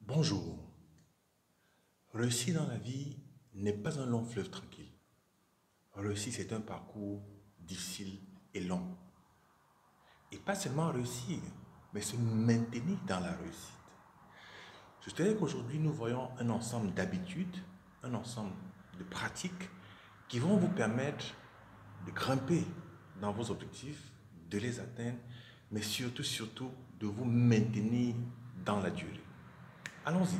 Bonjour. Réussir dans la vie n'est pas un long fleuve tranquille. Réussir, c'est un parcours difficile et long. Et pas seulement réussir, mais se maintenir dans la réussite. Je dirais qu'aujourd'hui, nous voyons un ensemble d'habitudes, un ensemble de pratiques qui vont vous permettre de grimper dans vos objectifs, de les atteindre, mais surtout, de vous maintenir dans la durée. Allons-y.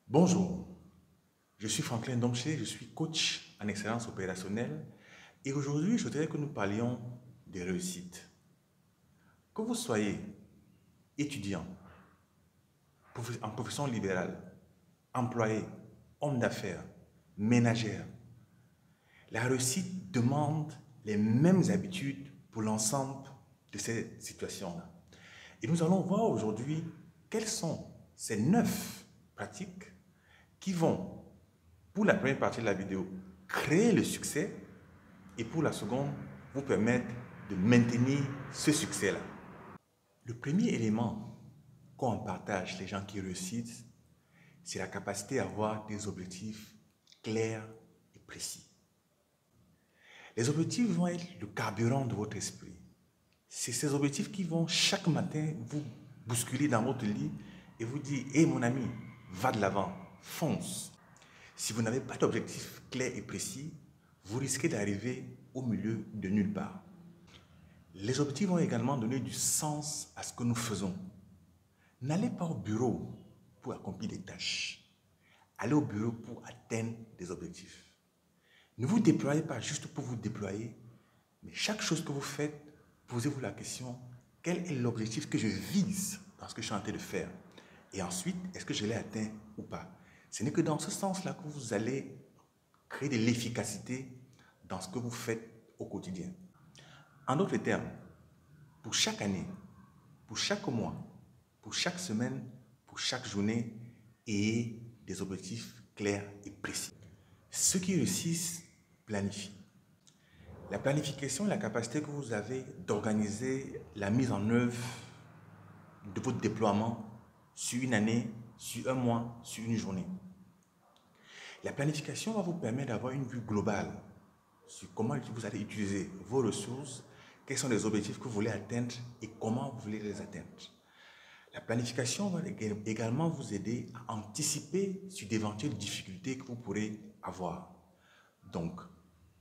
Bonjour. Je suis Franklin Domché, je suis coach en excellence opérationnelle et aujourd'hui, je voudrais que nous parlions des réussites. Que vous soyez étudiant, en profession libérale, employé, homme d'affaires, ménagère, la réussite demande les mêmes habitudes pour l'ensemble de ces situations-là. Et nous allons voir aujourd'hui quelles sont ces 9 pratiques qui vont, pour la première partie de la vidéo, créer le succès et pour la seconde, vous permettre de maintenir ce succès-là. Le premier élément qu'on partage, les gens qui réussissent, c'est la capacité à avoir des objectifs clairs et précis. Les objectifs vont être le carburant de votre esprit. C'est ces objectifs qui vont chaque matin vous bousculer dans votre lit et vous dire « Hé mon ami, va de l'avant, fonce ». Si vous n'avez pas d'objectif clair et précis, vous risquez d'arriver au milieu de nulle part. Les objectifs vont également donner du sens à ce que nous faisons. N'allez pas au bureau pour accomplir des tâches. Allez au bureau pour atteindre des objectifs. Ne vous déployez pas juste pour vous déployer, mais chaque chose que vous faites, posez-vous la question, quel est l'objectif que je vise dans ce que je suis en train de faire? Et ensuite, est-ce que je l'ai atteint ou pas? Ce n'est que dans ce sens-là que vous allez créer de l'efficacité dans ce que vous faites au quotidien. En d'autres termes, pour chaque année, pour chaque mois, pour chaque semaine, pour chaque journée, ayez des objectifs clairs et précis. Ceux qui réussissent planifient. La planification est la capacité que vous avez d'organiser la mise en œuvre de votre déploiement sur une année, sur un mois, sur une journée. La planification va vous permettre d'avoir une vue globale sur comment vous allez utiliser vos ressources, quels sont les objectifs que vous voulez atteindre et comment vous voulez les atteindre. La planification va également vous aider à anticiper sur d'éventuelles difficultés que vous pourrez avoir. Donc,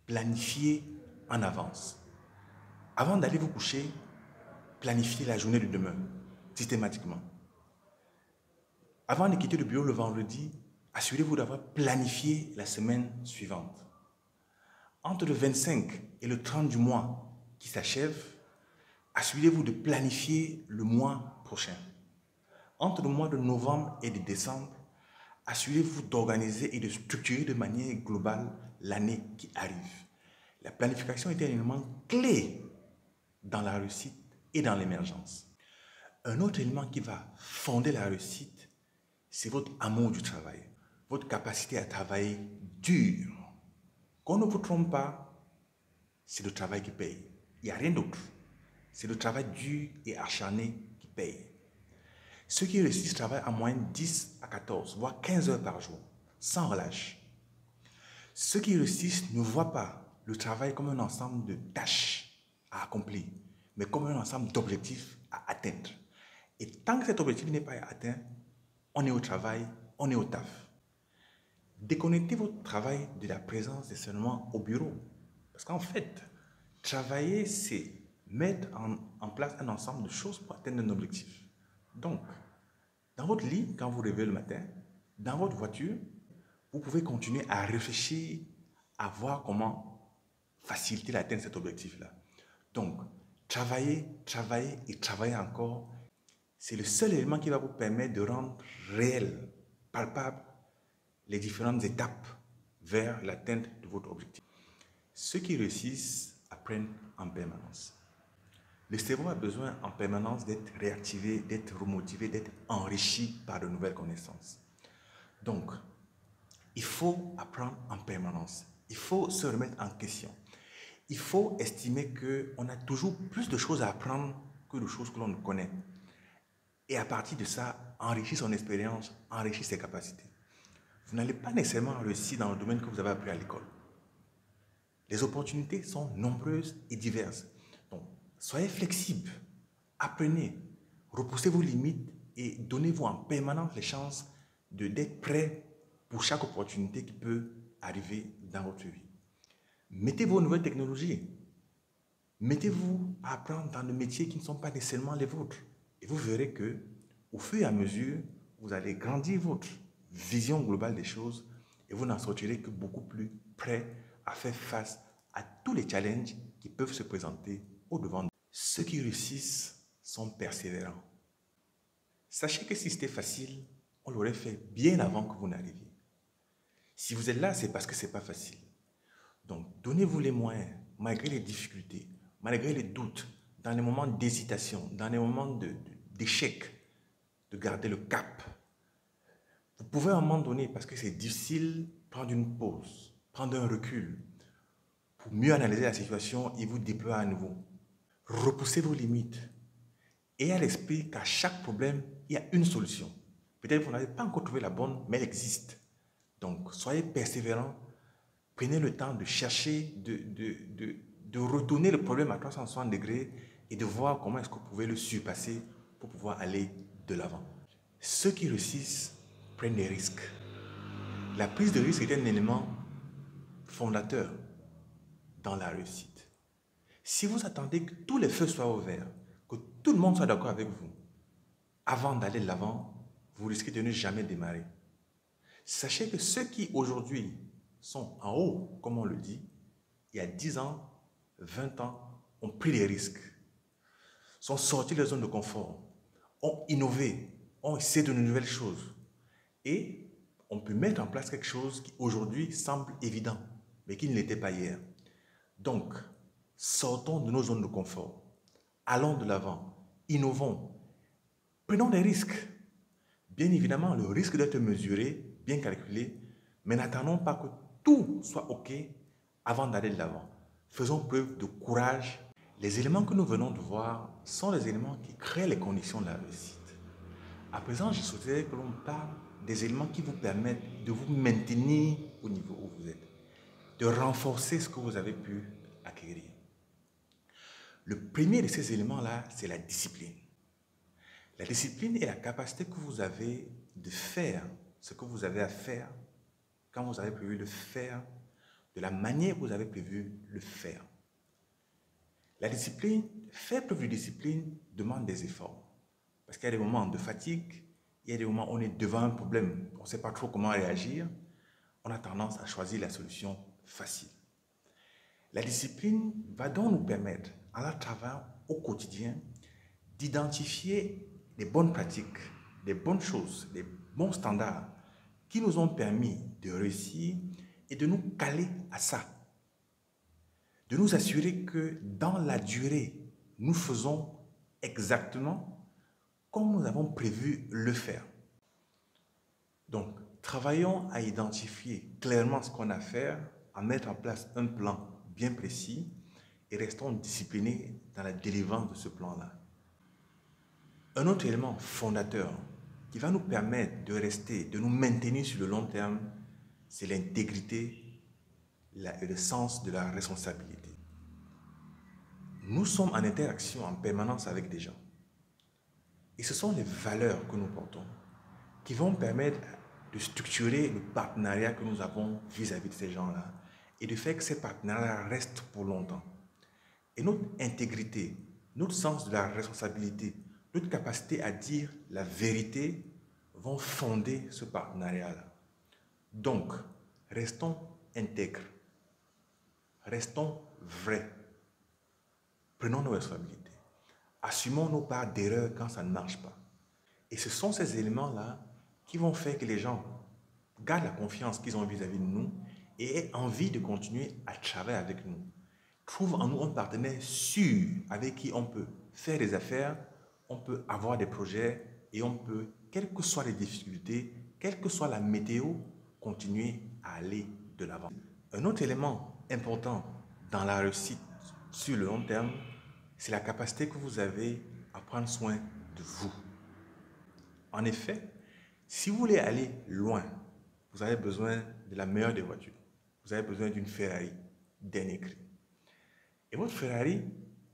planifiez en avance. Avant d'aller vous coucher, planifiez la journée de demain, systématiquement. Avant de quitter le bureau le vendredi, assurez-vous d'avoir planifié la semaine suivante. Entre le 25 et le 30 du mois qui s'achève, assurez-vous de planifier le mois prochain. Entre le mois de novembre et de décembre, assurez-vous d'organiser et de structurer de manière globale l'année qui arrive. La planification est un élément clé dans la réussite et dans l'émergence. Un autre élément qui va fonder la réussite, c'est votre amour du travail, votre capacité à travailler dur. Qu'on ne vous trompe pas, c'est le travail qui paye. Il n'y a rien d'autre. C'est le travail dur et acharné qui paye. Ceux qui réussissent travaillent en moyenne 10 à 14, voire 15 heures par jour, sans relâche. Ceux qui réussissent ne voient pas le travail comme un ensemble de tâches à accomplir, mais comme un ensemble d'objectifs à atteindre. Et tant que cet objectif n'est pas atteint, on est au travail, on est au taf. Déconnectez votre travail de la présence des seulement au bureau. Parce qu'en fait, travailler, c'est mettre en place un ensemble de choses pour atteindre un objectif. Donc, dans votre lit, quand vous réveillez le matin, dans votre voiture, vous pouvez continuer à réfléchir, à voir comment faciliter l'atteinte de cet objectif-là. Donc, travailler, travailler et travailler encore, c'est le seul élément qui va vous permettre de rendre réel, palpable, les différentes étapes vers l'atteinte de votre objectif. Ceux qui réussissent apprennent en permanence. Le cerveau a besoin en permanence d'être réactivé, d'être remotivé, d'être enrichi par de nouvelles connaissances. Donc, il faut apprendre en permanence. Il faut se remettre en question. Il faut estimer qu'on a toujours plus de choses à apprendre que de choses que l'on connaît. et à partir de ça, enrichir son expérience, enrichir ses capacités. Vous n'allez pas nécessairement réussir dans le domaine que vous avez appris à l'école. Les opportunités sont nombreuses et diverses. Donc, soyez flexibles, apprenez, repoussez vos limites et donnez-vous en permanence les chances d'être prêt pour chaque opportunité qui peut arriver dans votre vie. Mettez vos nouvelles technologies. Mettez-vous à apprendre dans des métiers qui ne sont pas nécessairement les vôtres. Et vous verrez que, au fur et à mesure, vous allez grandir votre vision globale des choses et vous n'en sortirez que beaucoup plus prêt à faire face à tous les challenges qui peuvent se présenter au-devant de vous. Ceux qui réussissent sont persévérants. Sachez que si c'était facile, on l'aurait fait bien avant que vous n'arriviez. Si vous êtes là, c'est parce que ce n'est pas facile. Donc, donnez-vous les moyens, malgré les difficultés, malgré les doutes, dans les moments d'hésitation, dans les moments d'échec, de garder le cap. Vous pouvez à un moment donné, parce que c'est difficile, prendre une pause, prendre un recul, pour mieux analyser la situation et vous déployer à nouveau. Repoussez vos limites. Ayez à l'esprit qu'à chaque problème, il y a une solution. Peut-être que vous n'avez pas encore trouvé la bonne, mais elle existe. Donc, soyez persévérants. Prenez le temps de chercher, de retourner le problème à 360 degrés et de voir comment est-ce que vous pouvez le surpasser pour pouvoir aller de l'avant. Ceux qui réussissent prennent des risques. La prise de risque est un élément fondateur dans la réussite. Si vous attendez que tous les feux soient ouverts, que tout le monde soit d'accord avec vous, avant d'aller de l'avant, vous risquez de ne jamais démarrer. Sachez que ceux qui aujourd'hui sont en haut, comme on le dit, il y a 10 ans, 20 ans, ont pris des risques, sont sortis de la zone de confort, ont innové, ont essayé de nouvelles choses. Et on peut mettre en place quelque chose qui aujourd'hui semble évident, mais qui ne l'était pas hier. Donc, sortons de nos zones de confort, allons de l'avant, innovons, prenons des risques. Bien évidemment, le risque doit être mesuré, bien calculé, mais n'attendons pas que tout soit OK avant d'aller de l'avant. Faisons preuve de courage. Les éléments que nous venons de voir sont les éléments qui créent les conditions de la réussite. À présent, je souhaiterais que l'on parle des éléments qui vous permettent de vous maintenir au niveau où vous êtes, de renforcer ce que vous avez pu acquérir. Le premier de ces éléments-là, c'est la discipline. La discipline est la capacité que vous avez de faire ce que vous avez à faire quand vous avez prévu le faire, de la manière que vous avez prévu le faire. La discipline, faire preuve de discipline demande des efforts. Parce qu'il y a des moments de fatigue, il y a des moments où on est devant un problème, on ne sait pas trop comment réagir, on a tendance à choisir la solution facile. La discipline va donc nous permettre, en la travaillant au quotidien, d'identifier des bonnes pratiques, des bonnes choses, des bons standards qui nous ont permis de réussir et de nous caler à ça. De nous assurer que dans la durée, nous faisons exactement comme nous avons prévu le faire. Donc, travaillons à identifier clairement ce qu'on a à faire, à mettre en place un plan bien précis et restons disciplinés dans la délivrance de ce plan-là. Un autre élément fondateur qui va nous permettre de rester, de nous maintenir sur le long terme, c'est l'intégrité et le sens de la responsabilité. Nous sommes en interaction en permanence avec des gens. Et ce sont les valeurs que nous portons qui vont permettre de structurer le partenariat que nous avons vis-à-vis de ces gens-là et de faire que ces partenariats restent pour longtemps. Et notre intégrité, notre sens de la responsabilité, notre capacité à dire la vérité vont fonder ce partenariat-là. Donc, restons intègres, restons vrais, prenons nos responsabilités, assumons nos parts d'erreur quand ça ne marche pas. Et ce sont ces éléments-là qui vont faire que les gens gardent la confiance qu'ils ont vis-à-vis de nous et aient envie de continuer à travailler avec nous. Trouvent en nous un partenaire sûr avec qui on peut faire des affaires, on peut avoir des projets et on peut, quelles que soient les difficultés, quelle que soit la météo, continuer à aller de l'avant. Un autre élément important dans la réussite sur le long terme, c'est la capacité que vous avez à prendre soin de vous. En effet, si vous voulez aller loin, vous avez besoin de la meilleure des voitures. Vous avez besoin d'une Ferrari dernier cri. Et votre Ferrari,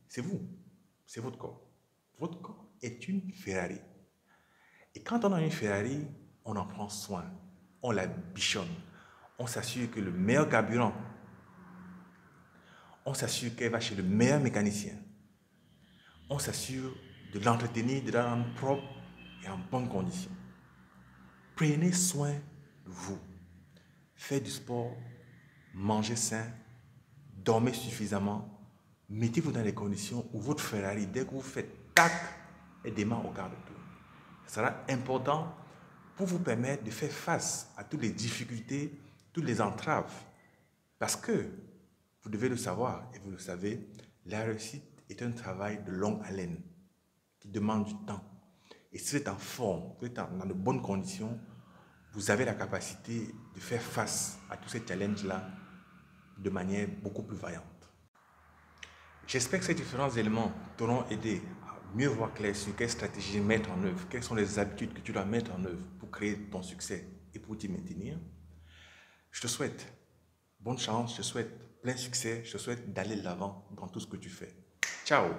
c'est vous, c'est votre corps. Votre corps est une Ferrari. Et quand on a une Ferrari, on en prend soin, on la bichonne, on s'assure que le meilleur carburant, on s'assure qu'elle va chez le meilleur mécanicien, on s'assure de l'entretenir, de la rendre propre et en bonne condition. Prenez soin de vous. Faites du sport, mangez sain, dormez suffisamment, mettez-vous dans les conditions où votre Ferrari, dès que vous faites tac, elle démarre au quart de tour. Ce sera important pour vous permettre de faire face à toutes les difficultés, toutes les entraves. Parce que, vous devez le savoir, et vous le savez, la réussite est un travail de longue haleine qui demande du temps. Et si vous êtes en forme, vous êtes dans de bonnes conditions, vous avez la capacité de faire face à tous ces challenges-là de manière beaucoup plus vaillante. J'espère que ces différents éléments t'auront aidé à mieux voir clair sur quelles stratégies mettre en œuvre, quelles sont les habitudes que tu dois mettre en œuvre pour créer ton succès et pour t'y maintenir. Je te souhaite bonne chance, je te souhaite plein succès, je te souhaite d'aller de l'avant dans tout ce que tu fais. Ciao!